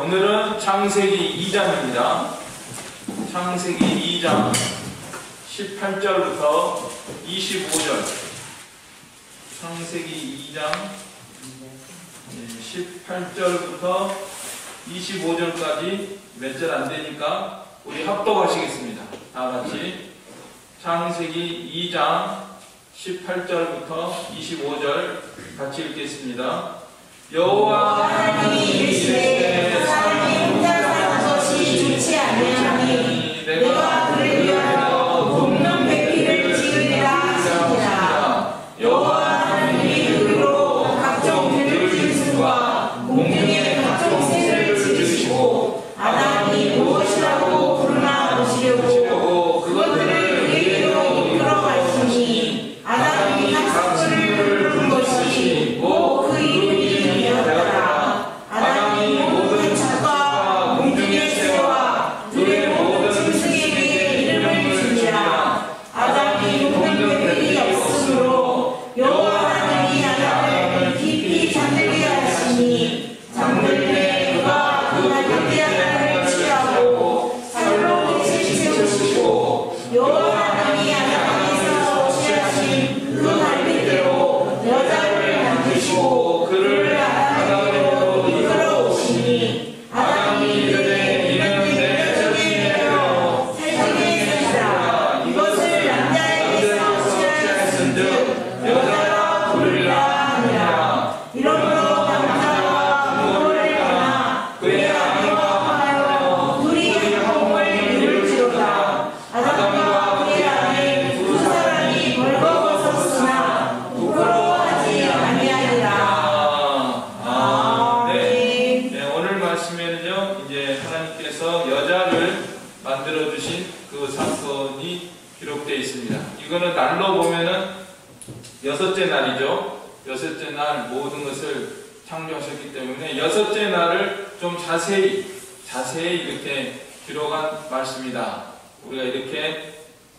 오늘은 창세기 2장입니다. 창세기 2장 18절부터 25절. 창세기 2장 18절부터 25절까지 몇 절 안 되니까 우리 합독하시겠습니다. 다 같이 창세기 2장 18절부터 25절 같이 읽겠습니다. 여호와 하나님이 이르시되 사람이 혼자 사는 것이 좋지 아니하니 내가 그를 위하여 공명백기를 지으리라 하시니라. 여호와 하나님이 그로 각종 들을 짐승과 공중의 각종 새를 지으시고 아담이 무엇이라고 부르나 보시려고 그것들을 그에게로 이끌어 가시니 아담이 각 식물을 부른 것이 곧 그 이름이 되었더라. 아담이 모든 잡과 공중의 새와 들의 모든 짐승에게 이름을 주니라. 아담이 공명백이 없으므로 여호와 하나님이 아담을 깊이 잠들게 하시니 잠들 때 그가 닭띠 하나를 취하고 살로 대신 채우시고 여호와 하나님이 아담에게서 취하신 그 갈빗대로 여자를 만드시고 그를 아담에게로 이끌어오시니 아담이 이르되 이는 내 여종이요 살림의 살이라. 이것을 남자에게서 취하였은즉 여자라 부르리라 하니라. 이러므로 남자가 부모를 떠나 그의 아내와 하여 둘이 한 몸을 이룰지로다. 아담과 그의 아내 두 사람이 벌거벗었으나 부끄러워하지 아니하니라. 네, 오늘 말씀에는요, 이제 하나님께서 여자를 만들어 주신 그 사건이 기록되어 있습니다. 이거는 날로 보면은 여섯째 날이죠. 여섯째 날 모든 것을 창조하셨기 때문에 여섯째 날을 좀 자세히 이렇게 기록한 말씀이다. 우리가 이렇게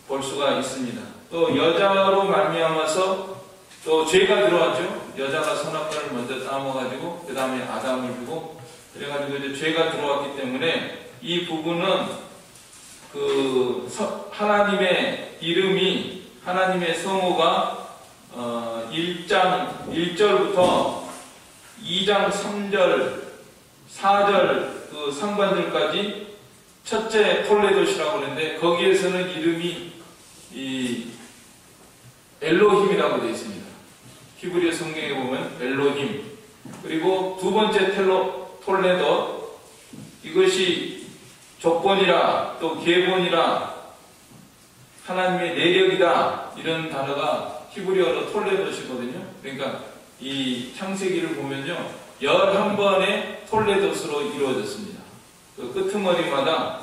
볼 수가 있습니다. 또 여자로 말미암아서 또 죄가 들어왔죠. 여자가 선악과를 먼저 따먹어가지고 그 다음에 아담을 주고 그래가지고 이제 죄가 들어왔기 때문에 이 부분은 그 하나님의 이름이 하나님의 성호가 1장 1절부터 2장 3절 4절 그 상반절까지 첫째 톨레도시라고 하는데 거기에서는 이름이 이 엘로힘이라고 되어 있습니다. 히브리어 성경에 보면 엘로힘. 그리고 두 번째 톨레도 이것이 족본이라 또 계본이라 하나님의 내력이다 이런 단어가 히브리어로 톨레도시거든요. 그러니까 이 창세기를 보면요 11번의 톨레도스로 이루어졌습니다. 그 끄트머리마다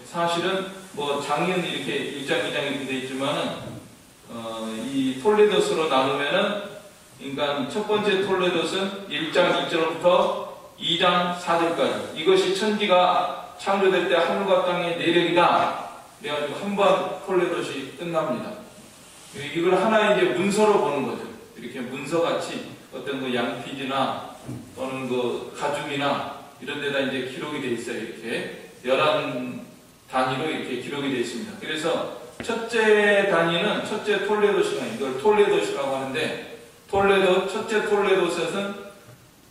사실은 뭐 장은 이렇게 1장 2장 이렇게 되어 있지만은 이 톨레도스로 나누면은 그러니까 첫 번째 톨레도스는 1장 1절부터 2장 4절까지 이것이 천지가 창조될 때 하늘과 땅의 내력이다. 그래가지고 한 번 톨레도시 끝납니다. 이걸 하나의 이제 문서로 보는 거죠. 이렇게 문서같이 어떤 그 양피지나 또는 그 가죽이나 이런 데다 이제 기록이 되어 있어요. 이렇게 11단위로 이렇게 기록이 되어 있습니다. 그래서 첫째 단위는 첫째 톨레도시가 이걸 톨레도시라고 하는데 첫째 톨레도스는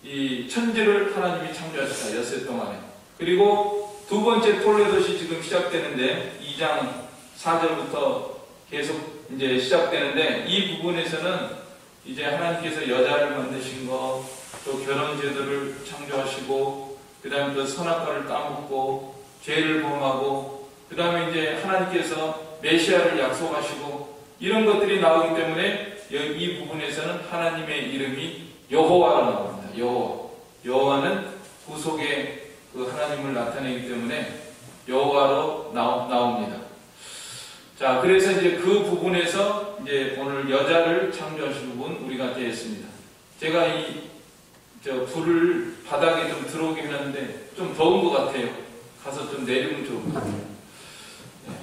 이 천지를 하나님이 창조하셨다. 엿새 동안에. 그리고 두 번째 톨레도시 지금 시작되는데 2장 4절부터 계속 이제 시작되는데 이 부분에서는 이제 하나님께서 여자를 만드신 거, 또 결혼제도를 창조하시고, 그 다음에 또 선악과를 따먹고, 죄를 범하고, 그 다음에 이제 하나님께서 메시아를 약속하시고, 이런 것들이 나오기 때문에 이 부분에서는 하나님의 이름이 여호와라고 합니다. 여호와는 구속의 그 하나님을 나타내기 때문에 여호와로 나옵니다. 자, 그래서 이제 그 부분에서 이제 오늘 여자를 창조하신 분 우리가 되었습니다. 제가 불을 바닥에 좀 들어오게 했는데 좀 더운 것 같아요. 가서 좀 내리면 좋을 것 같아요. 네.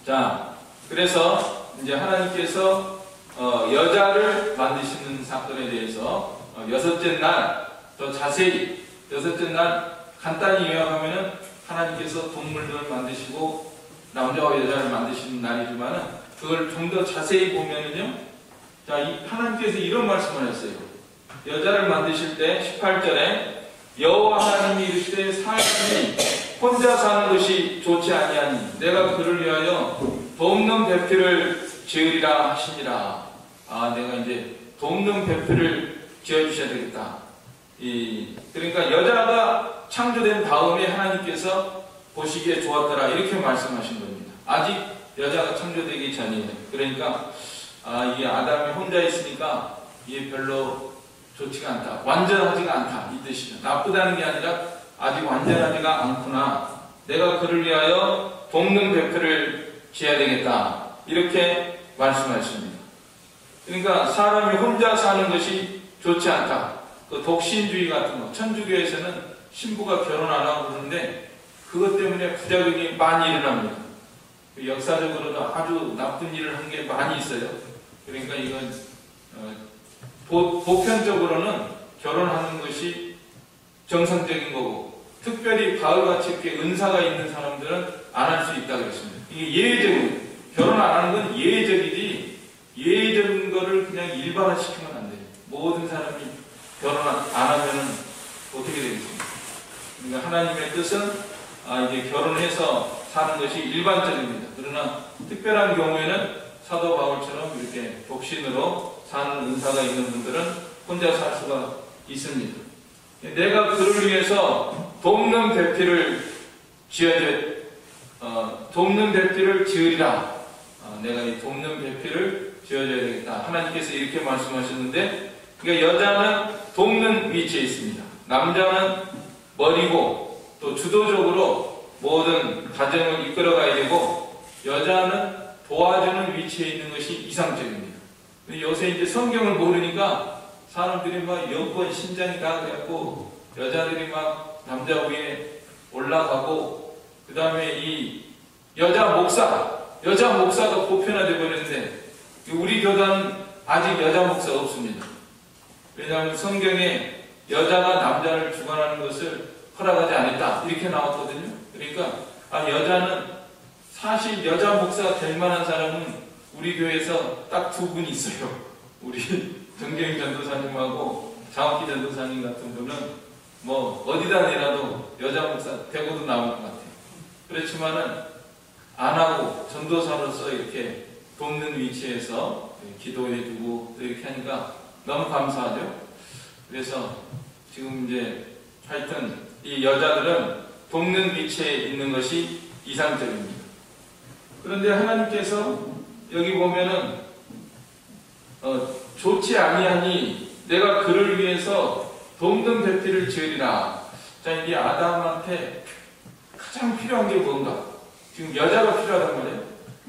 자, 그래서 이제 하나님께서 여자를 만드시는 사건에 대해서 여섯째 날 더 자세히 여섯째 날 간단히 요약하면은 하나님께서 동물들을 만드시고 남자와 여자를 만드시는 날이지만은 그걸 좀 더 자세히 보면은요, 자, 하나님께서 이런 말씀을 했어요. 여자를 만드실 때 18절에 여호와 하나님이 이르시되 사람이 혼자 사는 것이 좋지 아니하니 내가 그를 위하여 돕는 배필을 지으리라 하시니라. 아, 내가 이제 돕는 배필을 지어주셔야 되겠다. 그러니까 여자가 창조된 다음에 하나님께서 보시기에 좋았더라 이렇게 말씀하신 겁니다. 아직 여자가 창조되기 전이에요. 그러니까 이 아담이 혼자 있으니까 이게 별로 좋지가 않다, 완전하지가 않다 이 뜻이죠. 나쁘다는 게 아니라 아직 완전하지가 않구나, 내가 그를 위하여 돕는 배필을 지어야 되겠다 이렇게 말씀하십니다. 그러니까 사람이 혼자 사는 것이 좋지 않다. 그 독신주의 같은 거, 천주교에서는 신부가 결혼 안 하고 그러는데 그것 때문에 부작용이 많이 일어납니다. 역사적으로도 아주 나쁜 일을 한 게 많이 있어요. 그러니까 이건 보편적으로는 결혼하는 것이 정상적인 거고, 특별히 바울같이 이렇게 은사가 있는 사람들은 안 할 수 있다 그랬습니다. 이게 예외적인, 결혼 안 하는 건 예외적이지 예외적인 거를 그냥 일반화시키면 안 돼요. 모든 사람이 결혼 안 하면은 어떻게 되겠습니까? 그러니까 하나님의 뜻은 이제 결혼해서 사는 것이 일반적입니다. 그러나 특별한 경우에는 사도 바울처럼 이렇게 독신으로 사는 은사가 있는 분들은 혼자 살 수가 있습니다. 내가 그를 위해서 돕는 배필을 돕는 배필을 지으리라. 내가 이 돕는 배필을 지어줘야 되겠다. 하나님께서 이렇게 말씀하셨는데, 그러니까 여자는 돕는 위치에 있습니다. 남자는 머리고 또 주도적으로 모든 가정을 이끌어가야 되고, 여자는 도와주는 위치에 있는 것이 이상적입니다. 요새 이제 성경을 모르니까 사람들이 막 여권 신장이다 그래갖고 여자들이 막 남자 위에 올라가고, 그 다음에 이 여자 목사가 보편화되어 버렸는데 우리 교단은 아직 여자 목사 없습니다. 왜냐하면 성경에 여자가 남자를 주관하는 것을 허락하지 않았다 이렇게 나왔거든요. 그러니까 여자는, 사실 여자 목사가 될 만한 사람은 우리 교회에서 딱 두 분이 있어요. 우리 정경희 전도사님하고 장학기 전도사님 같은 분은 뭐 어디다 내놔도 여자 목사 되고도 나올 것 같아요. 그렇지만은 안 하고 전도사로서 이렇게 돕는 위치에서 기도해주고 이렇게 하니까 너무 감사하죠. 그래서 지금 이제 하여튼 이 여자들은 돕는 위치에 있는 것이 이상적입니다. 그런데 하나님께서 여기 보면은 좋지 아니하니 내가 그를 위해서 돕는 배필을 지으리라. 자, 이게 아담한테 가장 필요한 게 뭔가? 지금 여자가 필요하단 말이에요.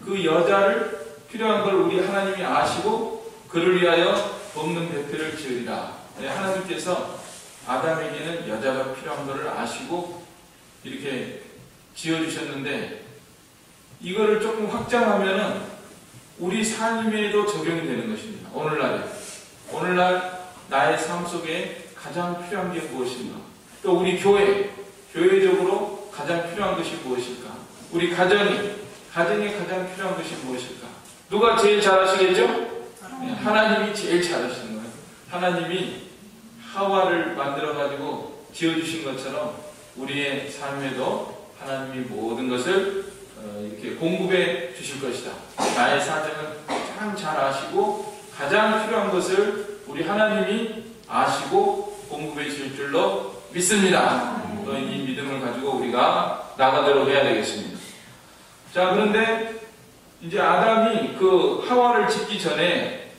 그 여자를 필요한 걸 우리 하나님이 아시고 그를 위하여 돕는 배필을 지으리라. 하나님께서 아담에게는 여자가 필요한 것을 아시고 이렇게 지어주셨는데, 이거를 조금 확장하면은 우리 삶에도 적용이 되는 것입니다. 오늘날 나의 삶 속에 가장 필요한 게 무엇인가? 또 우리 교회적으로 가장 필요한 것이 무엇일까? 우리 가정에 가장 필요한 것이 무엇일까? 누가 제일 잘하시겠죠? 하나님이 제일 잘하시는 거예요. 하나님이 하와를 만들어가지고 지어주신 것처럼 우리의 삶에도 하나님이 모든 것을 이렇게 공급해 주실 것이다. 나의 사정을 가장 잘 아시고 가장 필요한 것을 우리 하나님이 아시고 공급해 주실 줄로 믿습니다. 이 믿음을 가지고 우리가 나가도록 해야 되겠습니다. 자, 그런데 이제 아담이 그 하와를 짓기 전에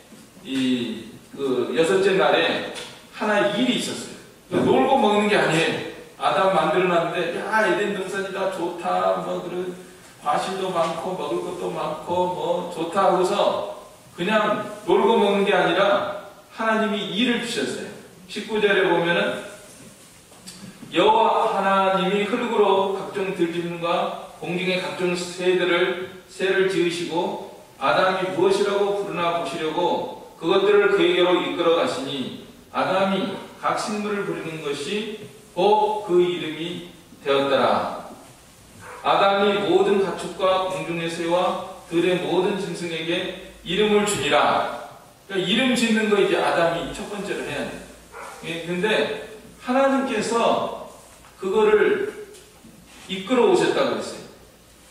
그 여섯째 날에 하나 일이 있었어요. 놀고 먹는 게 아니에요. 아담 만들어놨는데, 야, 에덴 동산이다, 좋다, 뭐, 그런, 과실도 많고, 먹을 것도 많고, 뭐, 좋다 하고서 그냥 놀고 먹는 게 아니라 하나님이 일을 주셨어요. 19절에 보면은, 여호와 하나님이 흙으로 각종 들짐승과 공중의 각종 새를 지으시고, 아담이 무엇이라고 부르나 보시려고 그것들을 그에게로 이끌어 가시니, 아담이 각 식물을 부리는 것이 곧 그 이름이 되었더라. 아담이 모든 가축과 공중의 새와 들의 모든 짐승에게 이름을 주니라. 그러니까 이름 짓는 거 이제 아담이 첫 번째로 해야 돼요. 예, 근데 하나님께서 그거를 이끌어 오셨다고 그랬어요.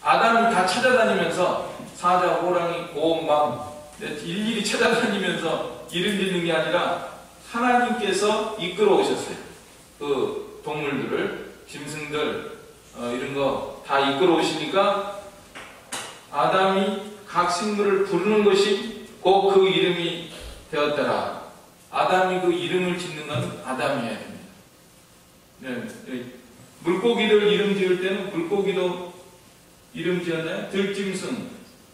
아담이 다 찾아다니면서 사자, 호랑이, 곰, 막 일일이 찾아다니면서 이름 짓는 게 아니라 하나님께서 이끌어 오셨어요. 그 동물들을, 짐승들, 이런 거 다 이끌어 오시니까 아담이 각 생물을 부르는 것이 곧 그 이름이 되었더라. 아담이 그 이름을 짓는 건 아담이어야 됩니다. 네, 물고기들 이름 지을 때는 물고기도 이름 지었나요? 들짐승,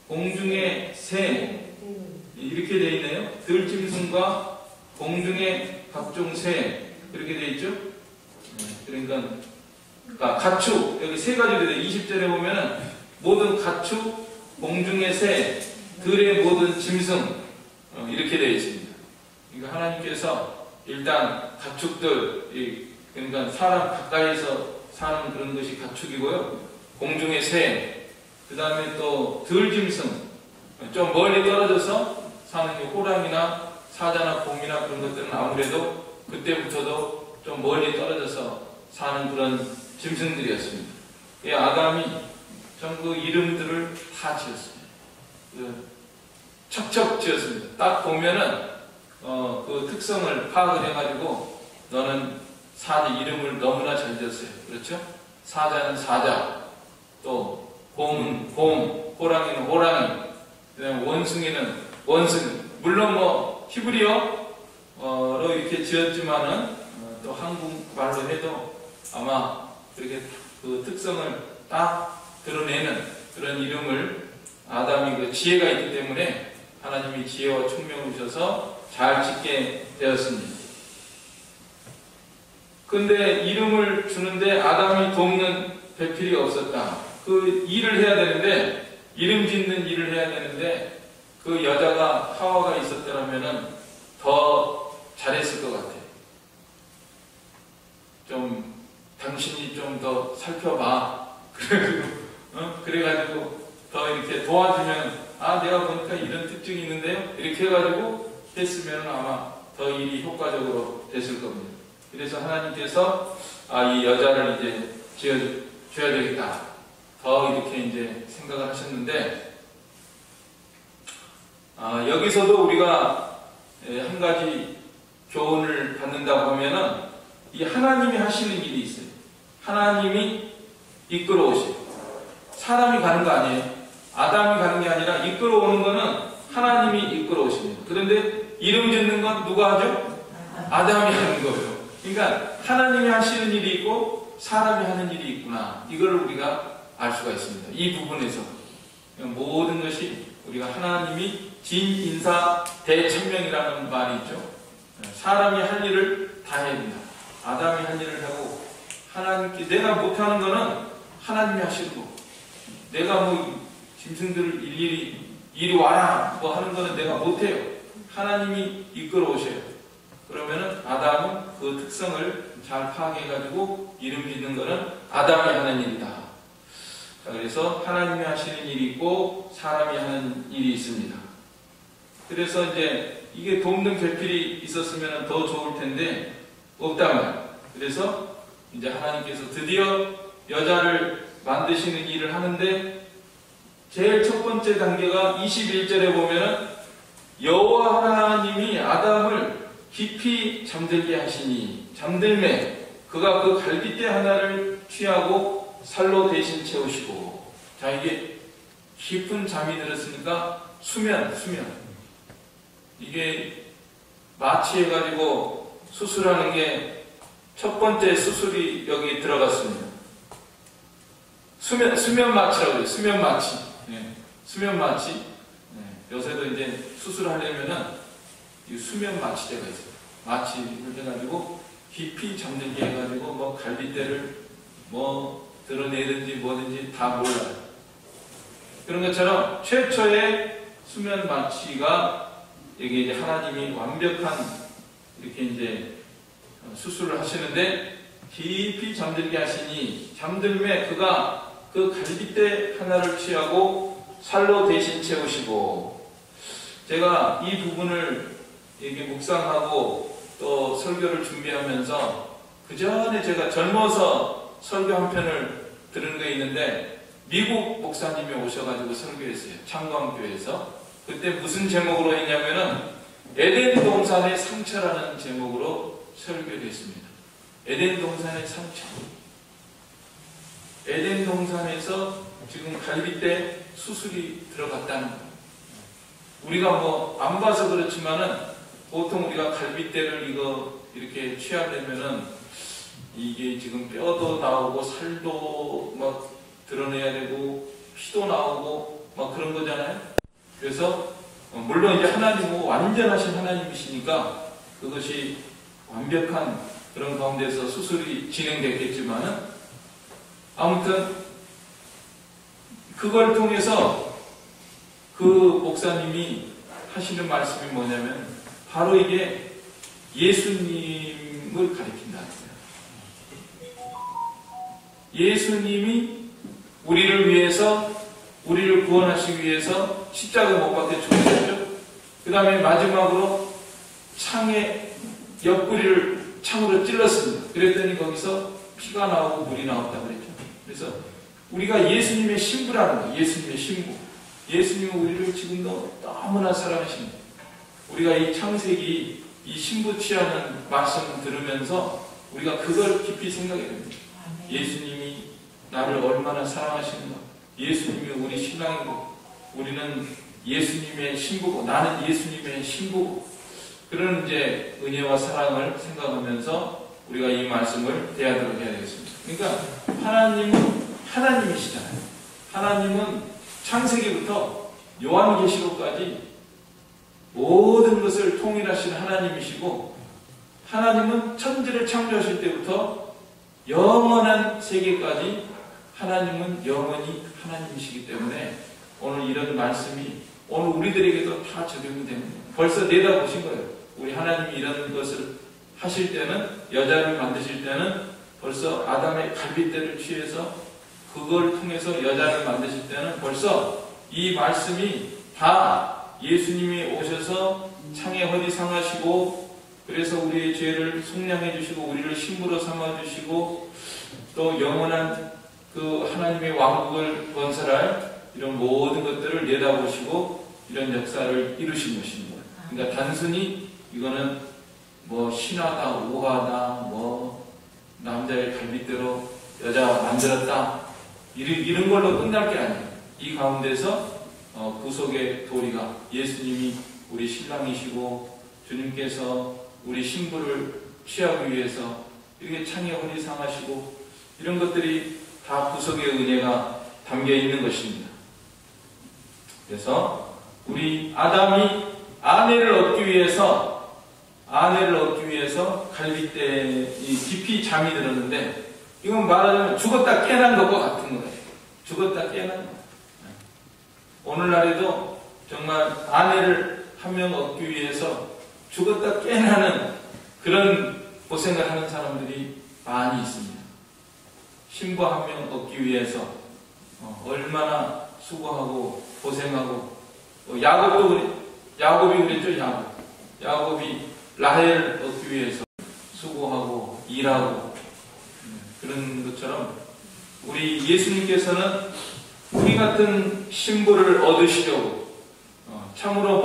공중의 새 이렇게 되어 있네요. 들짐승과 공중의 각종 새 그렇게 되어 있죠. 그러니까 가축 여기 세 가지로 되어 20절에 보면은 모든 가축, 공중의 새, 들의 모든 짐승 이렇게 되어 있습니다. 그러니까 하나님께서 일단 가축들 그러니까 사람 가까이서 사는 그런 것이 가축이고요. 공중의 새, 그 다음에 또 들짐승, 좀 멀리 떨어져서 사는 호랑이나 사자나 곰이나 그런 것들은 아무래도 그때부터도 좀 멀리 떨어져서 사는 그런 짐승들이었습니다. 아담이 전부 이름들을 다 지었습니다. 척척 지었습니다. 딱 보면은 그 특성을 파악을 해가지고 너는 사자 이름을 너무나 잘 지었어요. 그렇죠? 사자는 사자, 또 곰은 곰, 호랑이는 호랑이, 그다음에 원숭이는 원숭이. 물론 뭐 히브리어로 이렇게 지었지만은 또 한국말로 해도 아마 그렇게 그 특성을 딱 드러내는 그런 이름을 아담이 그 지혜가 있기 때문에 하나님이 지혜와 총명을 주셔서 잘 짓게 되었습니다. 근데 이름을 주는데 아담이 돕는 배필이 없었다. 그 일을 해야 되는데, 이름 짓는 일을 해야 되는데, 그 여자가 하와가 있었더라면 더 잘했을 것 같아요. 좀, 당신이 좀 더 살펴봐. 그래가지고 더 이렇게 도와주면, 내가 보니까 이런 특징이 있는데요? 이렇게 해가지고 했으면 아마 더 일이 효과적으로 됐을 겁니다. 그래서 하나님께서 이 여자를 이제 지어줘야 되겠다. 더 이렇게 이제 생각을 하셨는데, 여기서도 우리가 한 가지 교훈을 받는다고 하면은 이 하나님이 하시는 일이 있어요. 하나님이 이끌어 오시고 사람이 가는 거 아니에요. 아담이 가는 게 아니라 이끌어 오는 거는 하나님이 이끌어 오십니다. 그런데 이름 짓는 건 누가 하죠? 아담이 하는 거예요. 그러니까 하나님이 하시는 일이 있고 사람이 하는 일이 있구나. 이걸 우리가 알 수가 있습니다. 이 부분에서 모든 것이 우리가 하나님이 진인사 대천명이라는 말이 있죠. 사람이 할 일을 다 해야 된다. 아담이 할 일을 하고 하나님께 내가 못하는 거는 하나님이 하시는 거고, 내가 뭐 짐승들을 일일이 이리 와라 뭐 하는 거는 내가 못해요. 하나님이 이끌어 오셔요. 그러면은 아담은 그 특성을 잘 파악해가지고 이름 짓는 거는 아담이 하는 일이다. 자, 그래서 하나님이 하시는 일이 있고 사람이 하는 일이 있습니다. 그래서 이제 이게 돕는 계필이 있었으면 더 좋을 텐데 없단 말이에요. 그래서 이제 하나님께서 드디어 여자를 만드시는 일을 하는데 제일 첫 번째 단계가 21절에 보면은 여호와 하나님이 아담을 깊이 잠들게 하시니 잠들매 그가 그 갈빗대 하나를 취하고 살로 대신 채우시고. 자, 이게 깊은 잠이 들었으니까 수면 이게 마취해가지고 수술하는 게 첫 번째 수술이 여기 들어갔습니다. 수면 마취라고 해요. 수면 마취. 네. 수면 마취. 네. 요새도 이제 수술하려면은 이 수면 마취제가 있어요. 마취를 해가지고 깊이 잠들게 해가지고 뭐 갈비대를 뭐 드러내든지 뭐든지 다 몰라요. 그런 것처럼 최초의 수면 마취가 이게 이제 하나님이 완벽한 이렇게 이제 수술을 하시는데 깊이 잠들게 하시니 잠들매 그가 그 갈빗대 하나를 취하고 살로 대신 채우시고. 제가 이 부분을 이렇게 묵상하고 또 설교를 준비하면서 그 전에 제가 젊어서 설교 한 편을 들은 게 있는데 미국 목사님이 오셔가지고 설교했어요. 창광교회에서. 그때 무슨 제목으로 했냐면은 에덴 동산의 상처라는 제목으로 설교를 했습니다. 에덴 동산의 상처. 에덴 동산에서 지금 갈빗대 수술이 들어갔다는 거예요. 우리가 뭐 안 봐서 그렇지만은 보통 우리가 갈빗대를 이거 이렇게 취하려면은 이게 지금 뼈도 나오고 살도 막 드러내야 되고 피도 나오고 막 그런 거잖아요. 그래서 물론 이제 하나님은 완전하신 하나님이시니까 그것이 완벽한 그런 가운데서 수술이 진행됐겠지만은 아무튼 그걸 통해서 그 목사님이 하시는 말씀이 뭐냐면 바로 이게 예수님을 가리킨다는 거예요. 예수님이 우리를 위해서, 우리를 구원하시기 위해서 십자가 못 박혀 죽으셨죠. 그 다음에 마지막으로 창의 옆구리를 창으로 찔렀습니다. 그랬더니 거기서 피가 나오고 물이 나왔다고 그랬죠. 그래서 우리가 예수님의 신부라는 거예요. 예수님의 신부. 예수님은 우리를 지금도 너무나 사랑하십니다. 우리가 이 창세기 이 신부 취하는 말씀을 들으면서 우리가 그걸 깊이 생각해야 됩니다. 예수님이 나를 얼마나 사랑하시는가. 예수님이 우리 신랑이고 우리는 예수님의 신부고 나는 예수님의 신부고 그런 이제 은혜와 사랑을 생각하면서 우리가 이 말씀을 대하도록 해야 되겠습니다. 그러니까 하나님은 하나님이시잖아요. 하나님은 창세기부터 요한계시록까지 모든 것을 통일하신 하나님이시고 하나님은 천지를 창조하실 때부터 영원한 세계까지 하나님은 영원히 하나님이시기 때문에 오늘 이런 말씀이 오늘 우리들에게도 다 적용이 됩니다. 벌써 내다보신 거예요. 우리 하나님이 이런 것을 하실 때는 여자를 만드실 때는 벌써 아담의 갈빗대를 취해서 그걸 통해서 여자를 만드실 때는 벌써 이 말씀이 다 예수님이 오셔서 창의 허리 상하시고 그래서 우리의 죄를 속량해 주시고 우리를 신부로 삼아 주시고 또 영원한 그 하나님의 왕국을 건설할 이런 모든 것들을 내다보시고 이런 역사를 이루신 것입니다. 그러니까 단순히 이거는 뭐 신하다, 우하다, 뭐 남자의 갈빗대로 여자 만들었다 이런 걸로 끝날 게 아니에요. 이 가운데서 구속의 도리가 예수님이 우리 신랑이시고 주님께서 우리 신부를 취하기 위해서 이렇게 창의 허리 상하시고 이런 것들이 다 구속의 은혜가 담겨 있는 것입니다. 그래서 우리 아담이 아내를 얻기 위해서 갈빗대에 깊이 잠이 들었는데 이건 말하자면 죽었다 깨난 것과 같은 거예요. 죽었다 깨난 거. 오늘날에도 정말 아내를 한 명 얻기 위해서 죽었다 깨나는 그런 고생을 하는 사람들이 많이 있습니다. 신부 한 명 얻기 위해서 얼마나 수고하고 고생하고 야곱도 그래. 야곱이 그랬죠. 야곱이 라헬 얻기 위해서 수고하고 일하고 그런 것처럼 우리 예수님께서는 우리 같은 신부를 얻으시려고 참으로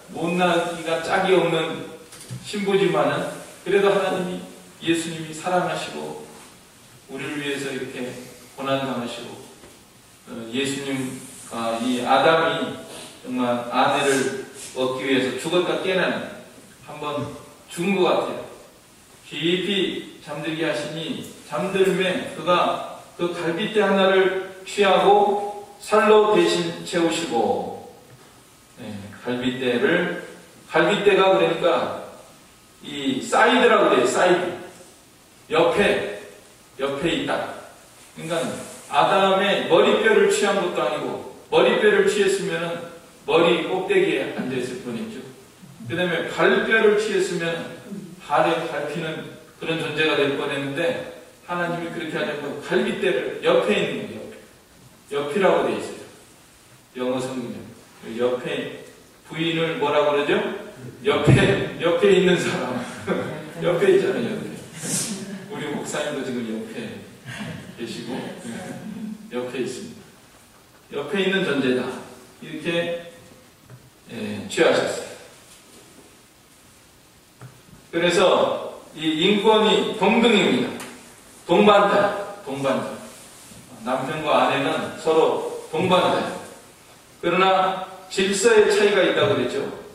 못나기가 짝이 없는 신부지만은 그래도 하나님이 예수님이 사랑하시고 우리를 위해서 이렇게 고난당하시고 예수님 이 아담이 정말 아내를 얻기 위해서 죽었다 깨나는 한번 죽은 것 같아요. 깊이 잠들게 하시니 잠들매 그가 그 갈빗대 하나를 취하고 살로 대신 채우시고 갈빗대가 그러니까 이 사이드라고 그래요. 사이드 옆에 있다. 그러니까 아담의 머리뼈를 취한 것도 아니고 머리뼈를 취했으면 머리 꼭대기에 앉아있을 뻔했죠. 그 다음에 발뼈를 취했으면 발에 밟히는 그런 존재가 될 뻔했는데 하나님이 그렇게 하지 않고 갈빗대를 옆에 있는 거예요. 옆이라고 돼 있어요. 영어 성경. 옆에 부인을 뭐라고 그러죠? 옆에 있는 사람. 옆에 있잖아요. 옆에. 우리 목사님도 지금 옆에 계시고 옆에 있습니다. 옆에 있는 존재다. 이렇게 취하셨어요. 그래서 이 인권이 동등입니다. 동반자. 남편과 아내는 서로 동반자예요. 그러나 질서의 차이가 있다고 그랬죠.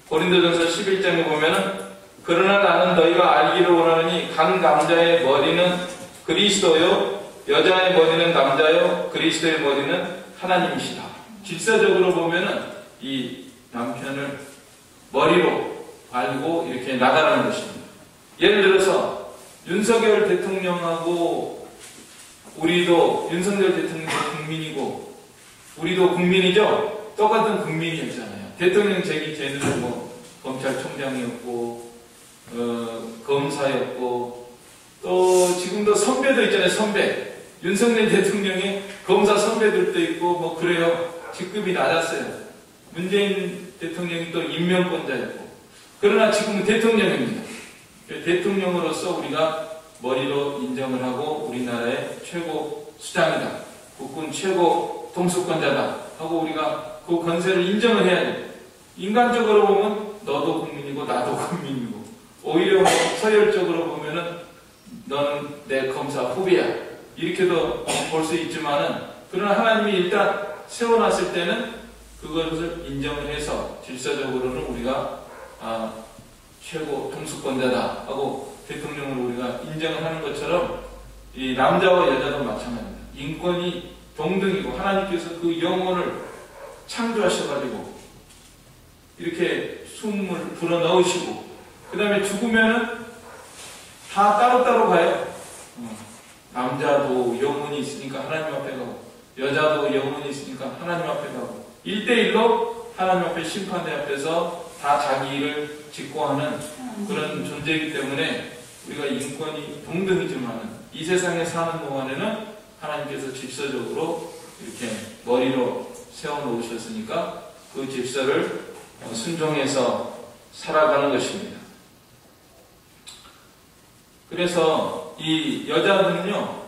고린도전서 11장에 보면은 그러나 나는 너희가 알기를 원하노니 각 남자의 머리는 그리스도요 여자의 머리는 남자요 그리스도의 머리는 하나님이시다. 질서적으로 보면은 이 남편을 머리로 알고 이렇게 나가라는 것입니다. 예를 들어서 윤석열 대통령하고 우리도 윤석열 대통령도 국민이고 우리도 국민이죠. 똑같은 국민이었잖아요. 대통령 재기 전에는 뭐 검찰총장이었고 검사였고 또 지금도 선배도 있잖아요. 선배. 윤석열 대통령의 검사 선배들도 있고 뭐 그래요. 직급이 낮았어요. 문재인 대통령이 또 임명권자였고 그러나 지금은 대통령입니다. 대통령으로서 우리가 머리로 인정을 하고 우리나라의 최고 수장이다. 국군 최고 통수권자다 하고 우리가 그 권세를 인정을 해야 돼요. 인간적으로 보면 너도 국민이고 나도 국민이고 오히려 서열적으로 보면은 너는 내 검사 후배야 이렇게도 볼 수 있지만은 그러나 하나님이 일단 세워놨을 때는 그것을 인정을 해서 질서적으로는 우리가 최고 통수권자다 하고 대통령을 우리가 인정을 하는 것처럼 이 남자와 여자도 마찬가지입니다. 인권이 동등이고 하나님께서 그 영혼을 창조하셔가지고 이렇게 숨을 불어넣으시고 그 다음에 죽으면은 다 따로따로 가요. 남자도 영혼이 있으니까 하나님 앞에 가고 여자도 영혼이 있으니까 하나님 앞에 가고 1대1로 하나님 앞에 심판대 앞에서 다 자기 일을 짓고 하는 그런 존재이기 때문에 우리가 인권이 동등이지만 이 세상에 사는 동안에는 하나님께서 질서적으로 이렇게 머리로 세워놓으셨으니까 그 질서를 순종해서 살아가는 것입니다. 그래서 이 여자들은요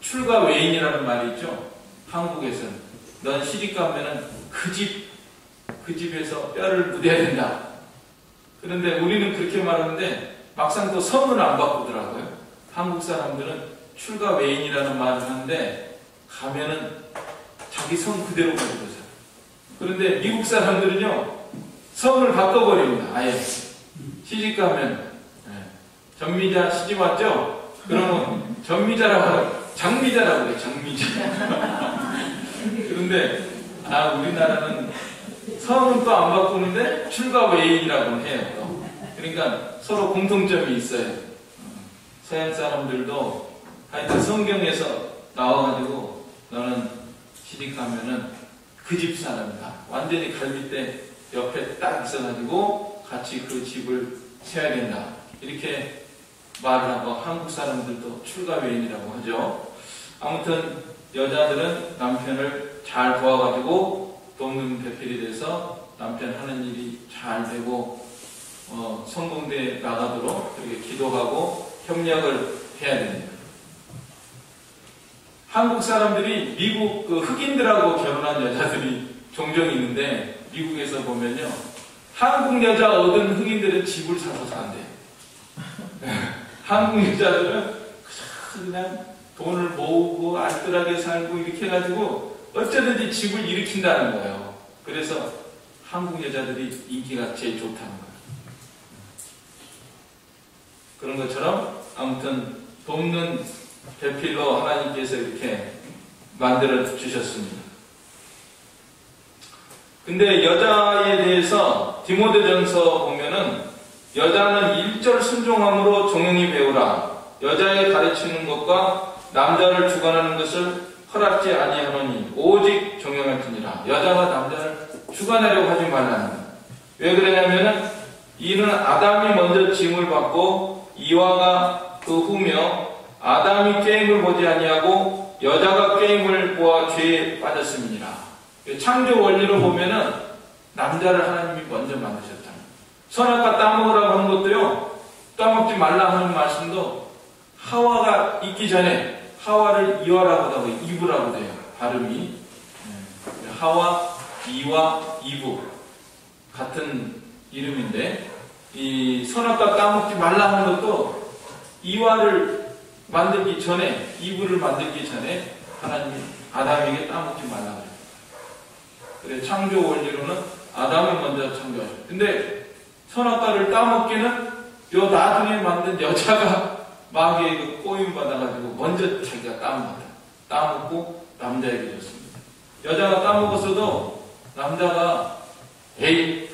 출가 외인이라는 말이 있죠. 한국에서는 넌 시집가면은 그 집에서 뼈를 묻어야 된다. 그런데 우리는 그렇게 말하는데 막상 또 성은 안 바꾸더라고요. 한국 사람들은 출가 외인이라는 말을 하는데 가면은 자기 성 그대로 가지고 살아요. 그런데 미국 사람들은요 성을 바꿔버립니다. 아예 시집가면 전미자 시집 왔죠? 그러면 전미자라고 하고 장미자라고 해요. 장미자. 그런데 우리나라는 성은 또 안 바꾸는데 출가 외인이라고 해요. 또. 그러니까 서로 공통점이 있어요. 서양 사람들도 하여튼 성경에서 나와가지고 너는 시집가면은 그 집 사람이다. 완전히 갈빗대 옆에 딱 있어가지고 같이 그 집을 세워야 된다. 이렇게 말을 하고 한국 사람들도 출가 외인이라고 하죠. 아무튼 여자들은 남편을 잘 도와가지고 돕는 배필이 돼서 남편 하는 일이 잘 되고 성공대에 나가도록 그렇게 기도하고 협력을 해야 됩니다. 한국 사람들이 미국 그 흑인들하고 결혼한 여자들이 종종 있는데 미국에서 보면요 한국 여자 얻은 흑인들은 집을 사서 산대요. 한국 여자들은 그냥 돈을 모으고 알뜰하게 살고 이렇게 해가지고 어쩌든지 집을 일으킨다는 거예요. 그래서 한국 여자들이 인기가 제일 좋다는 거예요. 그런 것처럼 아무튼 돕는 배필로 하나님께서 이렇게 만들어 주셨습니다. 근데 여자에 대해서 디모데전서 보면은 여자는 1절 순종함으로 종용히 배우라. 여자의 가르치는 것과 남자를 주관하는 것을 허락지 아니하노니 오직 종용할지니라. 여자가 남자를 주관하려고 하지 말라는 거예요. 왜 그러냐면은 이는 아담이 먼저 짐을 받고 이와가 그 후며 아담이 게임을 보지 아니하고 여자가 게임을 보아 죄에 빠졌음이니라. 창조 원리로 보면은 남자를 하나님이 먼저 만드셨다. 선악과 따먹으라고 하는 것도요, 따먹지 말라 하는 말씀도 하와가 있기 전에 하와를 이와라고 하고 이브라고 돼요. 발음이. 하와, 이와, 이브 같은 이름인데, 이 선악과 따먹지 말라 하는 것도 이와를 만들기 전에, 이브를 만들기 전에 하나님이 아담에게 따먹지 말라 그래요. 그래, 창조 원리로는 아담을 먼저 창조하셨어요. 근데 선악과를 따먹기는 요 나중에 만든 여자가 마귀의 그 꼬임 받아가지고 먼저 자기가 따먹고 남자에게 줬습니다. 여자가 따먹었어도 남자가 에이,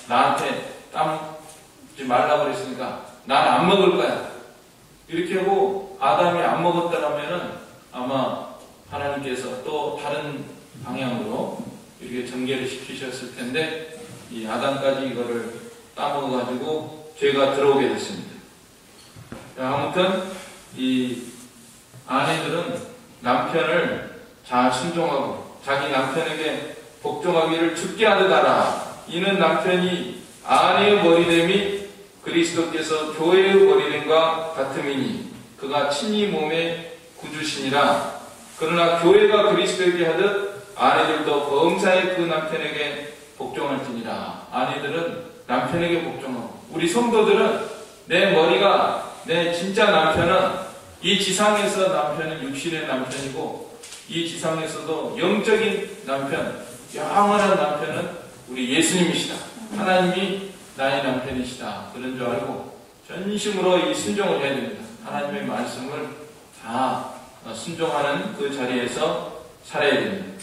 나한테 따먹지 말라고 그랬으니까 난 안 먹을 거야. 이렇게 하고 아담이 안 먹었다라면은 아마 하나님께서 또 다른 방향으로 이렇게 전개를 시키셨을 텐데, 이 아담까지 이거를 따먹어가지고 죄가 들어오게 됐습니다. 아무튼 이 아내들은 남편을 잘 순종하고 자기 남편에게 복종하기를 죽게 하듯 하라. 이는 남편이 아내의 머리됨이 그리스도께서 교회의 머리됨과 같음이니 그가 친히 몸의 구주시니라. 그러나 교회가 그리스도에게 하듯 아내들도 범사에 그 남편에게 복종할지니라. 아내들은 남편에게 복종하고, 우리 성도들은 내 머리가, 내 진짜 남편은 이 지상에서 남편은 육신의 남편이고, 이 지상에서도 영적인 남편, 영원한 남편은 우리 예수님이시다. 하나님이 나의 남편이시다. 그런 줄 알고 전심으로 이 순종을 해야 됩니다. 하나님의 말씀을 다 순종하는 그 자리에서 살아야 됩니다.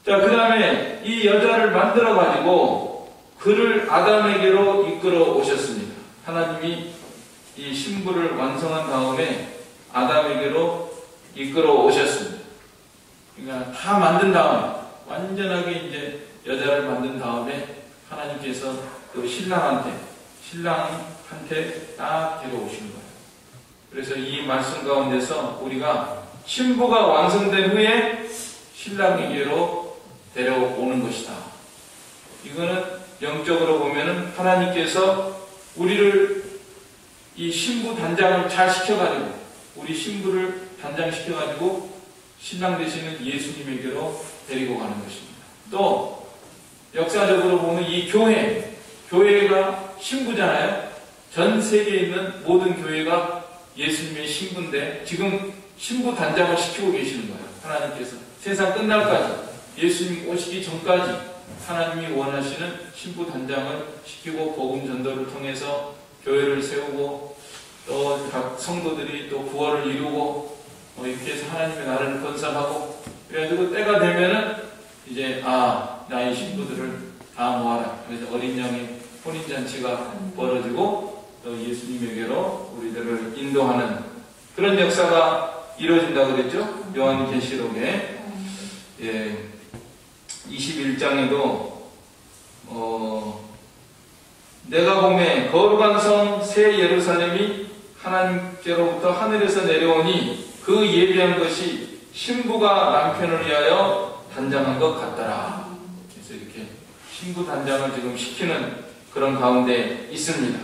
자, 그 다음에 이 여자를 만들어가지고 그를 아담에게로 이끌어 오셨습니다. 하나님이 이 신부를 완성한 다음에 아담에게로 이끌어 오셨습니다. 그러니까 다 만든 다음에, 완전하게 이제 여자를 만든 다음에 하나님께서 그 신랑한테 딱 데려오신 거예요. 그래서 이 말씀 가운데서 우리가 신부가 완성된 후에 신랑에게로 데려오는 것이다. 이거는 영적으로 보면은 하나님께서 우리를 이 신부 단장을 잘 시켜가지고, 우리 신부를 단장시켜가지고 신랑 되시는 예수님에게로 데리고 가는 것입니다. 또 역사적으로 보면 이 교회가 신부잖아요. 전 세계에 있는 모든 교회가 예수님의 신부인데 지금 신부 단장을 시키고 계시는 거예요. 하나님께서 세상 끝날까지, 예수님 오시기 전까지 하나님이 원하시는 신부 단장을 시키고 복음 전도를 통해서 교회를 세우고 또 각 성도들이 또 구원을 이루고 이렇게 해서 하나님의 나라를 건설하고, 그래가지고 때가 되면은 이제 나의 신부들을 다 모아라. 그래서 어린 양의 혼인잔치가 벌어지고 또 예수님에게로 우리들을 인도하는 그런 역사가 이루어진다 그랬죠. 요한계시록에 21장에도 내가 보매 거룩한 성 새 예루살렘이 하나님께로부터 하늘에서 내려오니 그 예비한 것이 신부가 남편을 위하여 단장한 것 같더라. 그래서 이렇게 신부 단장을 지금 시키는 그런 가운데 있습니다.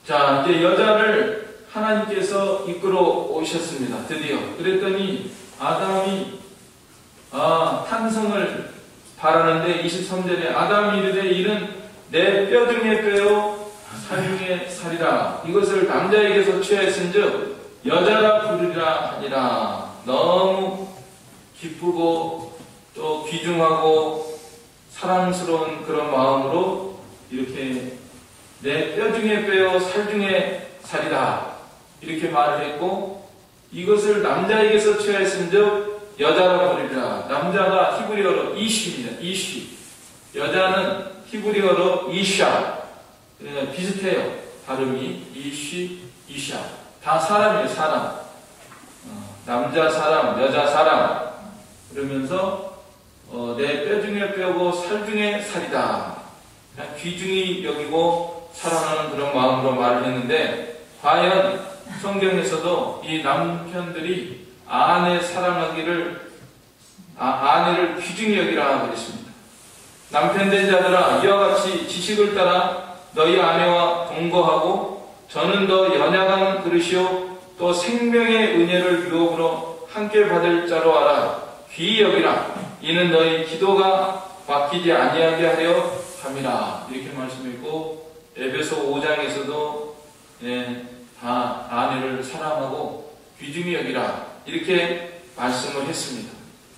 자, 이제 여자를 하나님께서 이끌어 오셨습니다. 드디어. 그랬더니 아담이 탄성을 바라는데 23절에 아담이 이르되 이는 내 뼈 중에 뼈요 살 중에 살이라. 이것을 남자에게서 취하였은즉 여자라 부르리라 하니라. 너무 기쁘고 또 귀중하고 사랑스러운 그런 마음으로 이렇게 내 뼈 중에 뼈요 살 중에 살이다 이렇게 말을 했고, 이것을 남자에게서 취하였은즉 여자라 부르리라. 남자가 히브리어로 이쉬입니다. 이쉬. 여자는 히브리어로 이샤. 그러니까 비슷해요. 발음이 이쉬, 이샤. 다 사람이에요. 사람. 남자 사람, 여자 사람. 그러면서 내 뼈 중에 뼈고 살 중에 살이다. 귀중히 여기고 사랑하는 그런 마음으로 말을 했는데, 과연 성경에서도 이 남편들이 아내를 귀중히 여기라 그랬습니다. 남편 된 자들아, 이와 같이 지식을 따라 너희 아내와 동거하고 저는 더 연약한 그릇이요 또 생명의 은혜를 유업으로 함께 받을 자로 알아 귀히 여기라. 이는 너희 기도가 막히지 아니하게 하려 함이라. 이렇게 말씀했고, 에베소 5장에서도 다 아내를 사랑하고 귀중히 여기라 이렇게 말씀을 했습니다.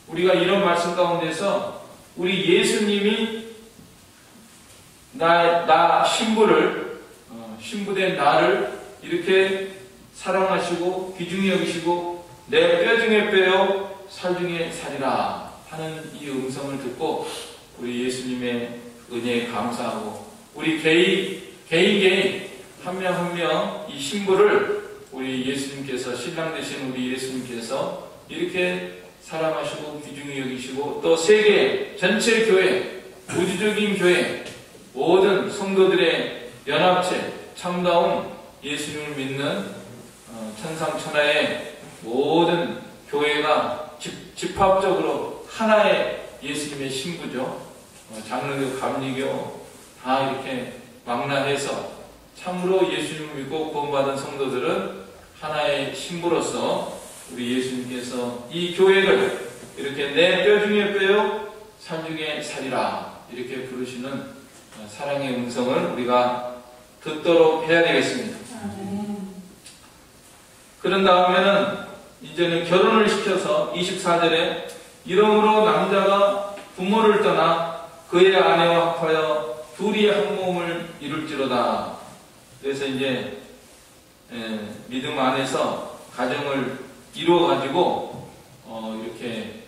우리가 이런 말씀 가운데서 우리 예수님이 나 신부된 나를 이렇게 사랑하시고 귀중히 여기시고 내 뼈 중에 뼈요 살 중에 살이라 하는 이 음성을 듣고 우리 예수님의 은혜에 감사하고 우리 개인 한 명 한 명 이 신부를 우리 예수님께서, 신랑 되신 우리 예수님께서 이렇게 사랑하시고 귀중히 여기시고 또 세계 전체 교회, 우주적인 교회, 모든 성도들의 연합체, 참다운 예수님을 믿는 천상천하의 모든 교회가 집합적으로 하나의 예수님의 신부죠. 장로교, 감리교 다 이렇게 망라해서 참으로 예수님을 믿고 구원받은 성도들은 하나의 신부로서 우리 예수님께서 이 교회를 이렇게 내 뼈 중에 뼈요 살 중에 살이라 이렇게 부르시는 사랑의 음성을 우리가 듣도록 해야 되겠습니다. 그런 다음에는 이제는 결혼을 시켜서 24절에 이러므로 남자가 부모를 떠나 그의 아내와 합하여 둘이 한 몸을 이룰지로다. 그래서 이제 믿음 안에서 가정을 이루어가지고 이렇게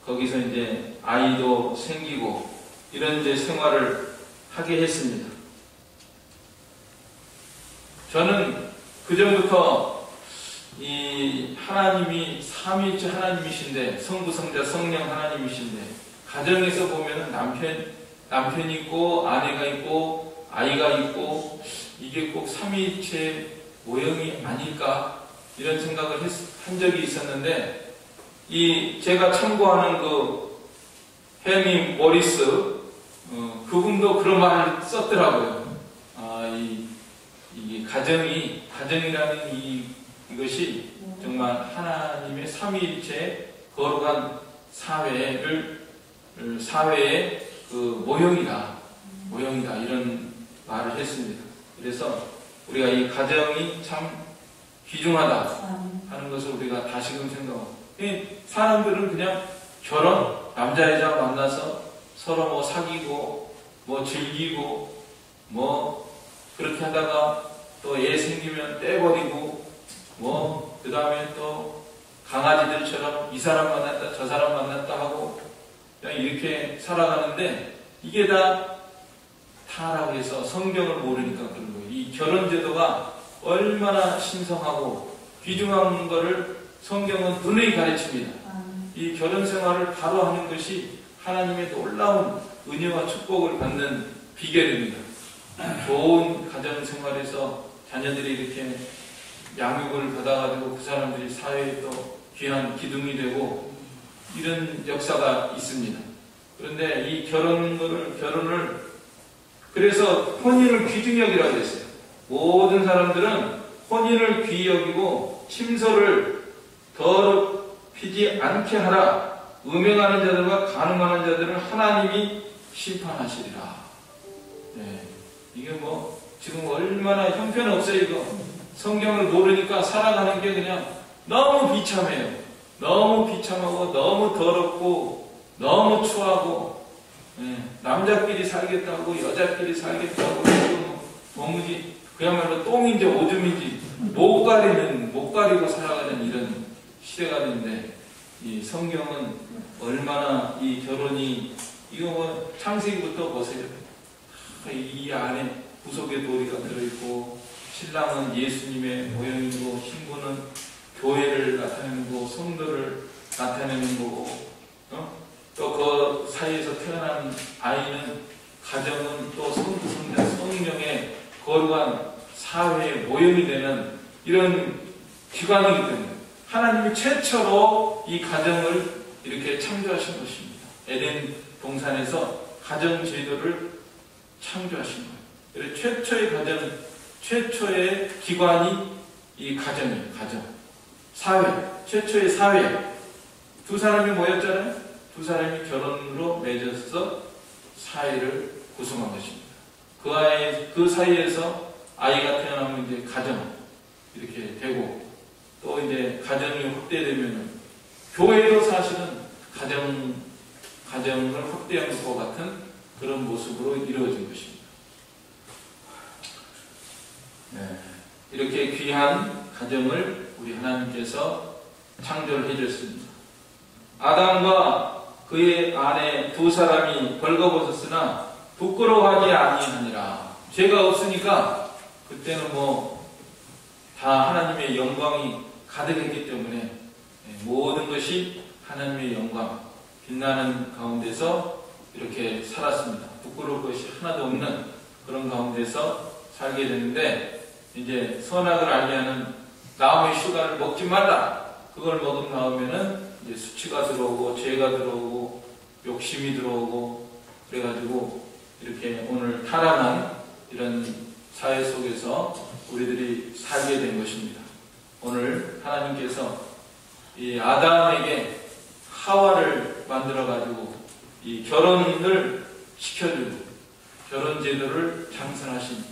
거기서 이제 아이도 생기고 이런 이제 생활을 하게 했습니다. 저는 그 전부터 이 하나님이 삼위일체 하나님이신데 성부, 성자, 성령 하나님이신데 가정에서 보면은 남편이 있고 아내가 있고 아이가 있고 이게 꼭 삼위일체 모형이 아닐까 이런 생각을 한 적이 있었는데 제가 참고하는 그 헨리 모리스 그분도 그런 말을 썼더라고요. 이 가정이라는 이것이 정말 하나님의 삼위일체 거룩한 사회의 그 모형이다 이런 말을 했습니다. 그래서 우리가 이 가정이 참 귀중하다 하는 것을 우리가 다시금 생각하고, 사람들은 그냥 결혼, 남자 여자 만나서 서로 뭐 사귀고 뭐 즐기고 뭐 그렇게 하다가 또 애 생기면 떼버리고 뭐 그 다음에 또 강아지들처럼 이 사람 만났다 저 사람 만났다 하고 그냥 이렇게 살아가는데 이게 다 타락해서 성경을 모르니까 그런 거예요. 이 결혼 제도가 얼마나 신성하고 귀중한 것을 성경은 분명히 가르칩니다. 이 결혼 생활을 바로 하는 것이 하나님의 놀라운 은혜와 축복을 받는 비결입니다. 좋은 가정 생활에서 자녀들이 이렇게 양육을 받아가지고 그 사람들이 사회에 또 귀한 기둥이 되고 이런 역사가 있습니다. 그런데 이 결혼을 그래서 혼인을 귀중히 여기라고 했어요. 모든 사람들은 혼인을 귀히 여기고 침소를 더럽히지 않게 하라. 음행하는 자들과 간음하는 자들은 하나님이 심판하시리라. 네. 이게 뭐 지금 얼마나 형편없어요. 이거 성경을 모르니까 살아가는 게 그냥 너무 비참해요. 너무 비참하고 너무 더럽고 너무 추하고 남자끼리 살겠다고 여자끼리 살겠다고 도무지 그야말로 똥인지 오줌인지 못 가리고 살아가는 이런 시대가 됐는데 이 성경은 얼마나 이 결혼이 이거 뭐 창세기부터 보세요. 이 안에 구속의 도리가 들어있고 신랑은 예수님의 모형이고 신부는 교회를 나타내는 거고 성도를 나타내는 거고 또 그 사이에서 태어난 아이는 가정은 또 성부, 성자, 성령의 거룩한 사회의 모형이 되는 이런 기관이기 때문에 하나님이 최초로 이 가정을 이렇게 창조하신 것입니다. 에덴 동산에서 가정 제도를 창조하신 거예요. 그래서 최초의 가정, 최초의 기관이 이 가정이에요. 가정. 사회. 최초의 사회. 두 사람이 모였잖아요. 두 사람이 결혼으로 맺어서 사회를 구성한 것입니다. 그 사이에서 아이가 태어나면 이제 가정 이렇게 되고, 또 이제 가정이 확대되면 교회도 사실은 가정을 확대한 것 같은 그런 모습으로 이루어진 것입니다. 네. 이렇게 귀한 가정을 우리 하나님께서 창조를 해주셨습니다. 아담과 그의 아내 두 사람이 벌거벗었으나 부끄러워하지 아니하니라. 죄가 없으니까 그때는 다 하나님의 영광이 가득했기 때문에 모든 것이 하나님의 영광, 빛나는 가운데서 이렇게 살았습니다. 부끄러울 것이 하나도 없는 그런 가운데서 살게 되는데, 이제 선악을 알게 하는 나무의 씨가를 먹지 말라. 그걸 먹은 다음에는 이제 수치가 들어오고 죄가 들어오고 욕심이 들어오고, 그래가지고 이렇게 오늘 타락한 이런 사회 속에서 우리들이 살게 된 것입니다. 오늘 하나님께서 이 아담에게 하와를 만들어가지고 이 결혼을 시켜주고 결혼 제도를 창설하신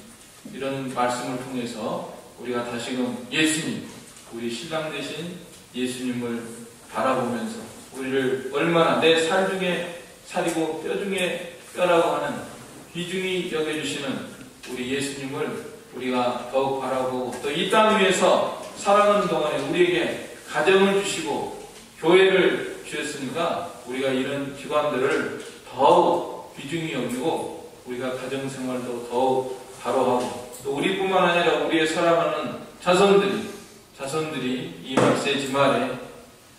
이런 말씀을 통해서 우리가 다시금 예수님, 우리 신랑 되신 예수님을 바라보면서 우리를 얼마나 내 살 중에 살이고 뼈 중에 뼈라고 하는 귀중히 여겨주시는 우리 예수님을 우리가 더욱 바라보고, 또 이 땅 위에서 살아가는 동안에 우리에게 가정을 주시고 교회를 주셨으니까 우리가 이런 기관들을 더욱 귀중히 여기고 우리가 가정생활도 더욱 바로하고, 또 우리뿐만 아니라 우리의 사랑하는 자손들이 이 말세 주말에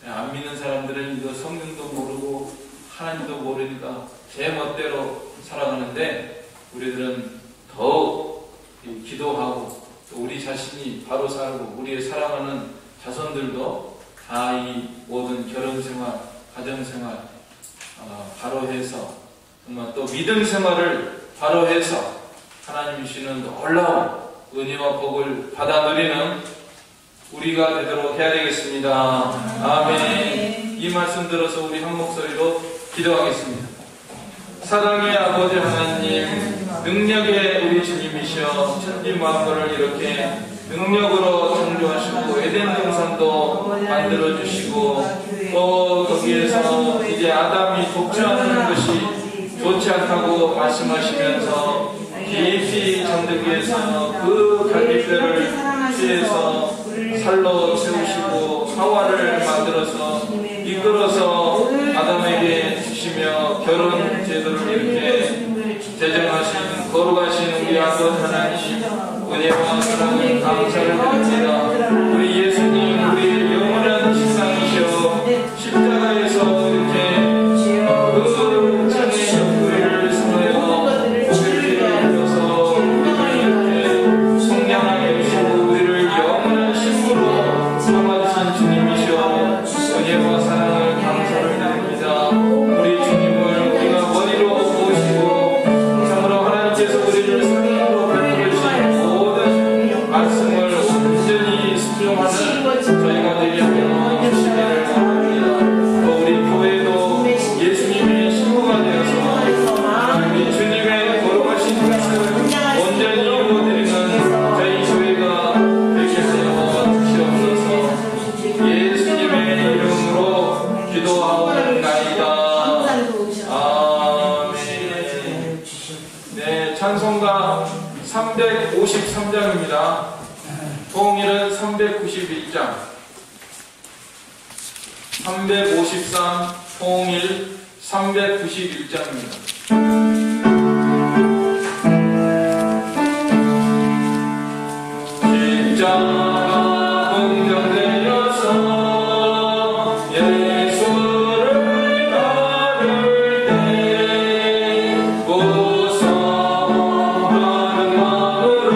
안 믿는 사람들은 이거 성경도 모르고 하나님도 모르니까 제 멋대로 살아가는데, 우리들은 더욱 기도하고 또 우리 자신이 바로 살고 우리의 사랑하는 자손들도 다 이 모든 결혼생활, 가정생활 바로 해서, 정말 또 믿음생활을 바로 해서 하나님이 주시는 놀라운 은혜와 복을 받아 누리는 우리가 되도록 해야 되겠습니다. 아멘. 이 말씀 들어서 우리 한 목소리로 기도하겠습니다. 사랑의 아버지 하나님, 능력의 우리 주님이시여 천지 만물을 이렇게 능력으로 창조하시고 에덴 동산도 만들어주시고, 또 거기에서 이제 아담이 독점하는 것이 좋지 않다고 말씀하시면서 깊이 잠들기 위해서 그 갈비뼈를 취해서 살로 채우시고 하와를 만들어서 이끌어서 아담에게 주시며 결혼 제도를 이렇게 제정하신 거룩하신 우리 아버지 하나님, 은혜와 사랑을 감사를 드립니다. 우리 예수님, 우리 영원한 신상이시여 십자가에서 이렇게 그 장의 옆구리를 서여 우리를 이어서 우리를 이렇게 성량하게 해주시고 우리를 영원한 신부로 삼아주신 주님이시여 은혜와 사랑을 감사를 드립니다. 우리 주님을 우리가 머리로 모시고 참으로 하나님께서 우리를 사랑으로 베풀으신 모든 말씀을 온전히 순종하는 저희가 되게 하여 주시기를 바랍니다. 또 우리 교회도 예수님의 신부가 되어서 우리 주님의 거룩하신 뜻을 온전히 이루어드리는 저희 교회가 되게 하여 주시옵소서. 예수님의 이름으로 기도하옵나이다. 아멘. 네, 찬송가 353장입니다. 통일은 391장. 353 통일 391장입니다. 십자가 공경되어서 예수를 따를 때 무서워하는 마음으로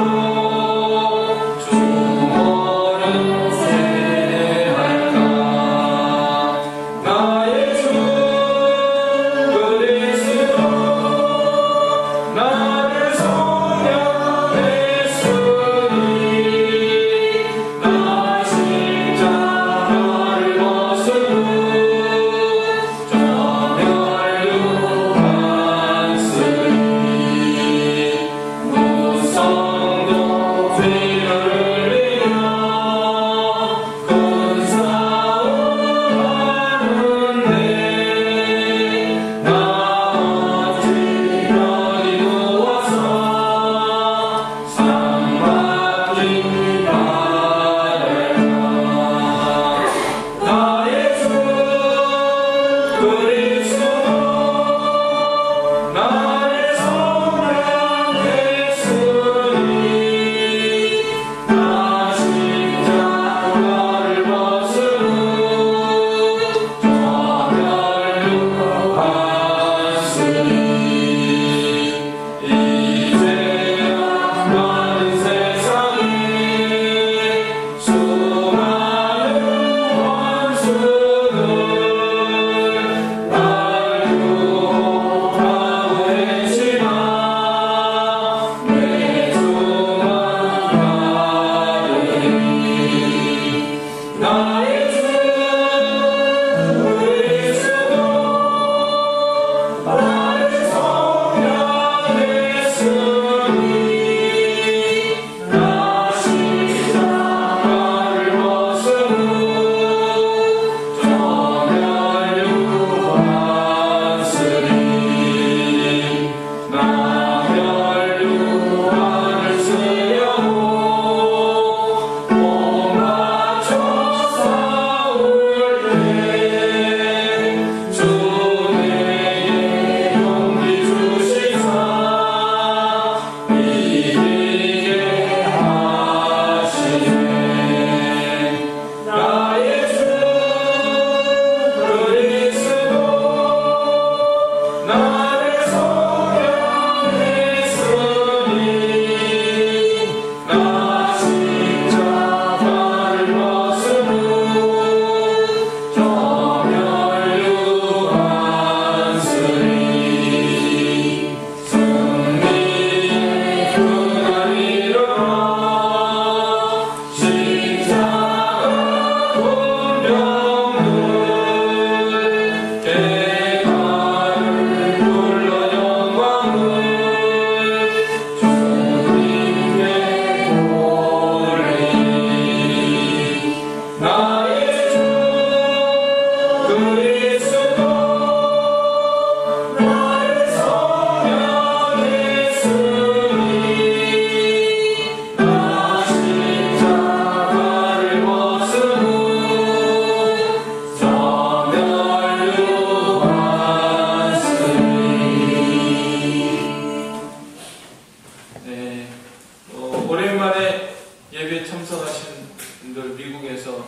미국에서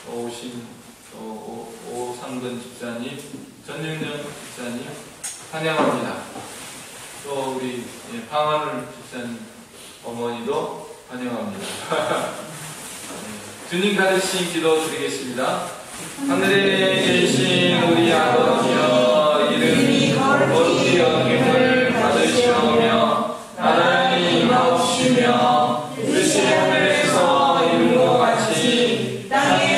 오신 오상근 집사님, 전윤영 집사님 환영합니다. 또 우리 방하늘 집사님 어머니도 환영합니다. 주님 가르치신 기도 드리겠습니다. 하늘에 계신 우리 아버지여, 이름이 거룩히 여김을 받으시오며 나라를 임하옵시며 뜻이 하늘에서 이룬 것 같이 땅에